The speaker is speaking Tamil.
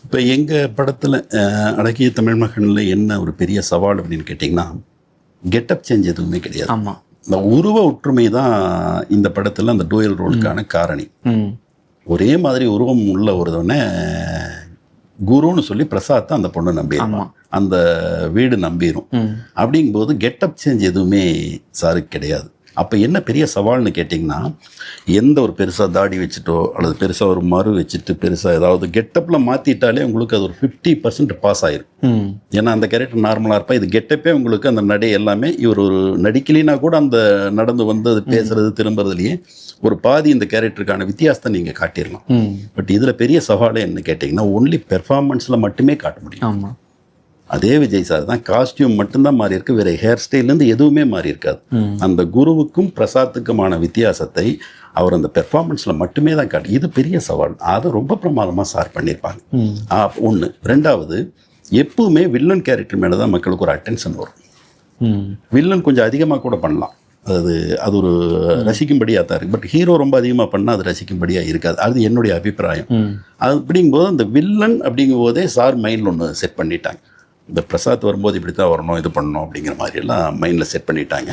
இப்போ எங்கள் படத்தில் அழகிய தமிழ் மகனில் என்ன ஒரு பெரிய சவால் அப்படின்னு கேட்டிங்கன்னா, கெட்டப் சேஞ்ச் எதுவுமே கிடையாது. ஆமாம். இந்த உருவ ஒற்றுமை தான் இந்த படத்தில் அந்த டூயல் ரோலுக்கான காரணி. ஒரே மாதிரி உருவம் உள்ள ஒருவனை குருன்னு சொல்லி பிரசாத்தை அந்த பொண்ணு நம்பிடுவான், அந்த வீடு நம்பிடும். அப்படிங்கும்போது கெட்டப் சேஞ்ச் எதுவுமே சாருக்கு கிடையாது. அப்போ என்ன பெரிய சவால்னு கேட்டிங்கன்னா, எந்த ஒரு பெருசாக தாடி வச்சுட்டோ அல்லது பெருசாக ஒரு மறு வச்சுட்டு பெருசாக ஏதாவது கெட்டப்பில் மாற்றிட்டாலே உங்களுக்கு அது ஒரு 50% பாஸ் ஆயிரும். ஏன்னா அந்த கேரக்டர் நார்மலாக இருப்பா, இது கெட்டப்பே உங்களுக்கு அந்த நடை எல்லாமே இவர் ஒரு நடிக்கலினா கூட அந்த நடந்து வந்து அது பேசுறது திரும்புறதுலேயே ஒரு பாதி இந்த கேரக்டருக்கான வித்தியாசத்தை நீங்கள் காட்டிடலாம். பட் இதில் பெரிய சவாலே என்ன கேட்டிங்கன்னா, ஒன்லி பெர்ஃபார்மன்ஸில் மட்டுமே காட்ட முடியும். ஆமாம். அதே விஜய் சார் தான், காஸ்டியூம் மட்டும்தான் மாறி இருக்கு, வேற ஹேர் ஸ்டைல்லேருந்து எதுவுமே மாறி இருக்காது. அந்த குருவுக்கும் பிரசாத்துக்குமான வித்தியாசத்தை அவர் அந்த பெர்ஃபார்மன்ஸில் மட்டுமே தான் காட்டு. இது பெரிய சவால். அதை ரொம்ப பிரமாதமாக சார் பண்ணியிருப்பாங்க. ஒன்று. ரெண்டாவது, எப்பவுமே வில்லன் கேரக்டர் மேலே தான் மக்களுக்கு ஒரு அட்டென்ஷன் வரும். வில்லன் கொஞ்சம் அதிகமாக கூட பண்ணலாம், அது ஒரு ரசிக்கும்படியாக தான் இருக்குது. பட் ஹீரோ ரொம்ப அதிகமாக பண்ணால் அது ரசிக்கும்படியாக இருக்காது. அது என்னுடைய அபிப்பிராயம். அது அப்படிங்கும்போது அந்த வில்லன் அப்படிங்கும் போதே சார் மைண்டில் ஒன்று செட் பண்ணிட்டாங்க. இந்த பிரசாத் வரும்போது இப்படி தான் வரணும், இது பண்ணணும் அப்படிங்கிற மாதிரியெல்லாம் மைண்டில் செட் பண்ணிட்டாங்க.